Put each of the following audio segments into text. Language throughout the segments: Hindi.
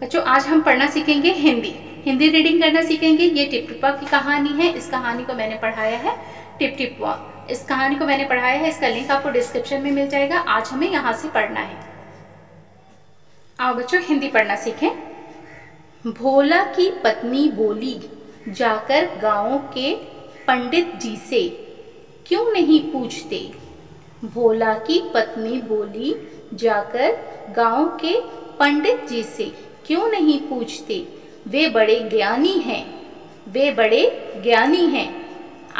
बच्चों आज हम पढ़ना सीखेंगे हिंदी रीडिंग करना सीखेंगे। ये टिप टिपवा की कहानी है। इस कहानी को मैंने पढ़ाया है टिप टिपवा। इस कहानी को मैंने पढ़ाया है, इसका लिंक आपको डिस्क्रिप्शन में मिल जाएगा। आज हमें यहाँ से पढ़ना है। आओ बच्चों हिंदी पढ़ना सीखें। भोला की पत्नी बोली, जाकर गांव के पंडित जी से क्यों नहीं पूछते। भोला की पत्नी बोली, जाकर गांव के पंडित जी से क्यों नहीं पूछते। वे बड़े ज्ञानी हैं, वे बड़े ज्ञानी हैं।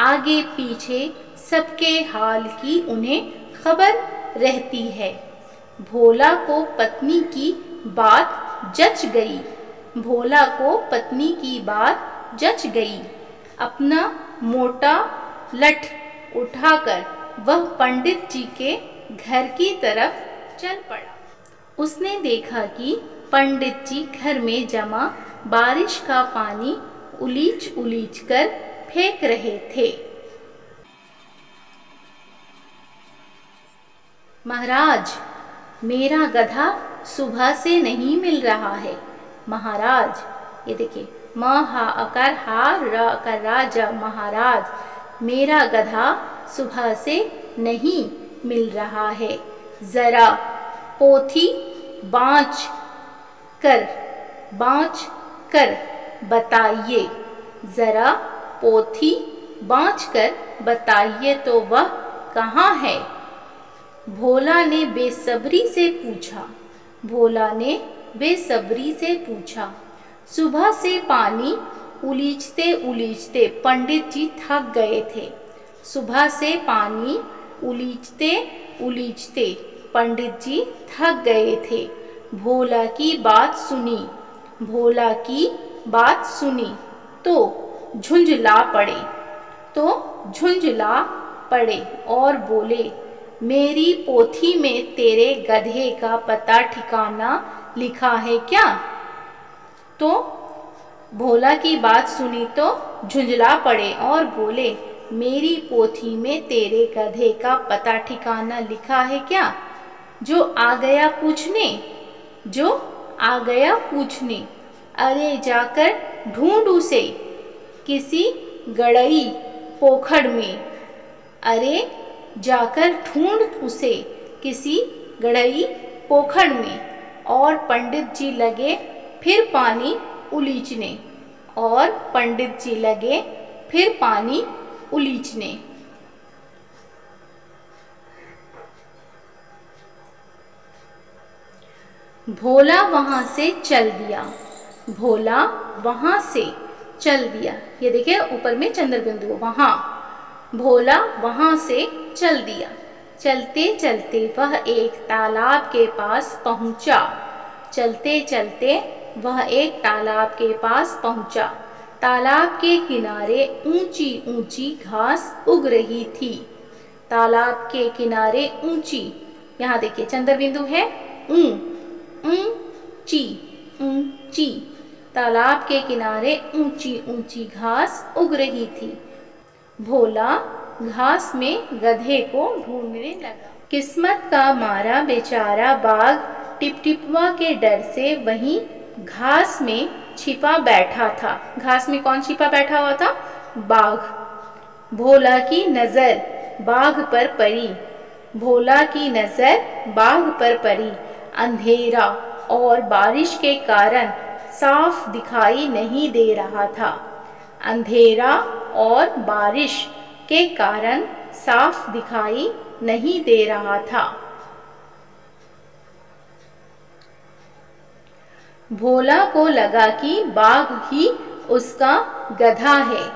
आगे पीछे सबके हाल की उन्हें खबर रहती है। भोला को पत्नी की बात जच गई, भोला को पत्नी की बात जच गई। अपना मोटा लठ उठाकर वह पंडित जी के घर की तरफ चल पड़ा। उसने देखा कि पंडित जी घर में जमा बारिश का पानी उलीच उलीच कर फेंक रहे थे। महाराज, मेरा गधा सुबह से नहीं मिल रहा है। महाराज, ये देखिए म हा अकार हा र अकार राजा। महाराज, मेरा गधा सुबह से नहीं मिल रहा है। जरा पोथी बाँच कर बताइए। जरा पोथी बाँच कर बताइए तो वह कहाँ है। भोला ने बेसब्री से पूछा, भोला ने बेसब्री से पूछा। सुबह से पानी उलीचते उलीचते पंडित जी थक गए थे। सुबह से पानी उलीचते उलीचते पंडित जी थक गए थे। भोला की बात सुनी, भोला की बात सुनी तो झुंझला पड़े और बोले, मेरी पोथी में तेरे गधे का पता ठिकाना लिखा है क्या। तो भोला की बात सुनी तो झुंझला पड़े और बोले, मेरी पोथी में तेरे गधे का पता ठिकाना लिखा है क्या। जो आ गया पूछने, अरे जाकर ढूंढ उसे किसी गड़ई पोखर में। अरे जाकर ढूंढ उसे किसी गड़ई पोखर में। और पंडित जी लगे फिर पानी उलीचने, और पंडित जी लगे फिर पानी उलीचने। भोला वहां से चल दिया, भोला वहां से चल दिया। ये देखिए ऊपर में चंद्र बिंदु, वहां भोला वहां से चल दिया। चलते चलते वह एक तालाब के पास पहुंचा। चलते चलते वह एक तालाब के पास पहुंचा। तालाब के किनारे ऊंची ऊंची घास उग रही थी। तालाब के किनारे ऊंची, यहाँ देखिए चंद्र बिंदु है, ऊंची ऊंची। तालाब के किनारे ऊंची ऊंची घास उग रही थी। भोला घास में गधे को ढूंढने लगा। किस्मत का मारा बेचारा बाघ टिपटिपवा के डर से वहीं घास में छिपा बैठा था। घास में कौन छिपा बैठा हुआ था? बाघ। भोला की नजर बाघ पर पड़ी, भोला की नजर बाघ पर पड़ी। अंधेरा और बारिश के कारण साफ दिखाई नहीं दे रहा था। अंधेरा और बारिश के कारण साफ दिखाई नहीं दे रहा था। भोला को लगा कि बाघ ही उसका गधा है।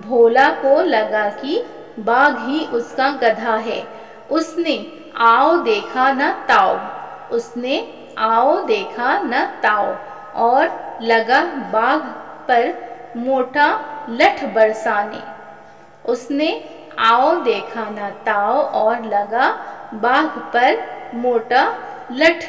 भोला को लगा कि बाघ ही उसका गधा है। उसने आओ देखा न ताओ, उसने आओ देखा न ताओ और लगा बाघ पर मोटा लठ बरसाने। उसने आओ देखा न ताओ और लगा बाघ पर मोटा लठ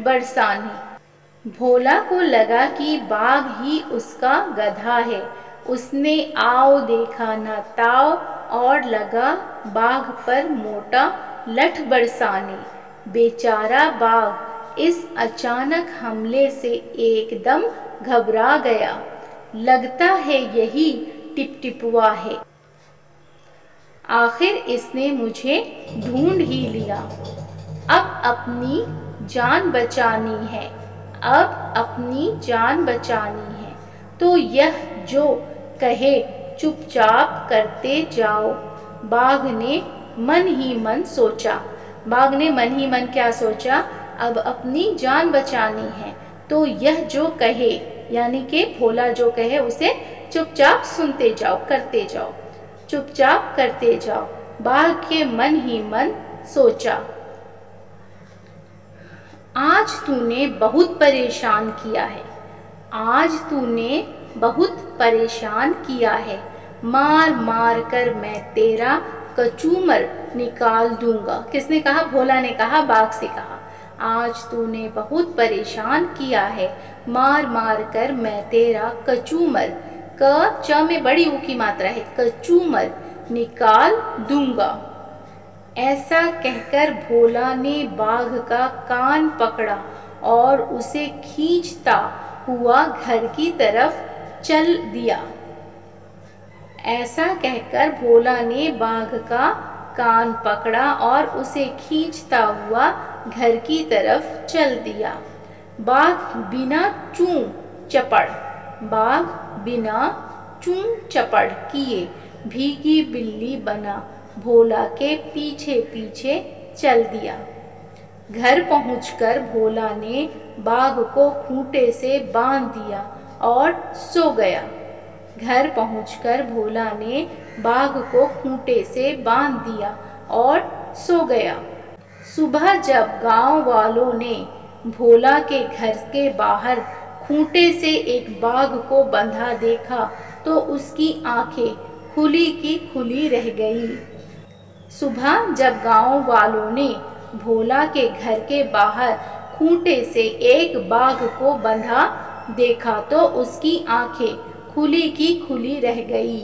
बरसाने। भोला को लगा कि बाघ ही उसका गधा है। उसने आओ देखा न ताओ और लगा बाघ पर मोटा लठ बरसाने। बेचारा बाघ इस अचानक हमले से एकदम घबरा गया। लगता है यही टिपटिपुआ है। आखिर इसने मुझे ढूंढ ही लिया। अब अपनी जान बचानी है, अब अपनी जान बचानी है। तो यह जो कहे चुपचाप करते जाओ। बाघ ने मन ही मन सोचा। बाघ ने मन ही मन क्या सोचा? अब अपनी जान बचानी है तो यह जो कहे, यानी कि भोला जो कहे उसे चुपचाप सुनते जाओ, करते जाओ, चुपचाप करते जाओ। बाघ के मन ही मन सोचा। आज तूने बहुत परेशान किया है, आज तूने बहुत परेशान किया है। मार मार कर मैं तेरा कचूमर निकाल दूंगा। किसने कहा? भोला ने कहा, बाघ से कहा। आज तूने बहुत परेशान किया है, मार मार कर मैं तेरा कचूमर, क च में बड़ी ऊ की मात्रा है, कचूमर निकाल दूंगा। ऐसा कहकर भोला ने बाघ का कान पकड़ा और उसे खींचता हुआ घर की तरफ चल दिया। ऐसा कहकर भोला ने बाघ का कान पकड़ा और उसे खींचता हुआ घर की तरफ चल दिया। बाघ बिना चूं चपड़, बाघ बिना चूं चपड़ किए भीगी बिल्ली बना भोला के पीछे पीछे चल दिया। घर पहुंचकर भोला ने बाघ को खूंटे से बांध दिया और सो गया। घर पहुंचकर भोला ने बाघ को खूंटे से बांध दिया और सो गया। सुबह जब गांव वालों ने भोला के घर के बाहर खूंटे से एक बाघ को बंधा देखा तो उसकी आंखें खुली की खुली रह गई। सुबह जब गांव वालों ने भोला के घर के बाहर खूंटे से एक बाघ को बंधा देखा तो उसकी आंखें खुली की खुली रह गई।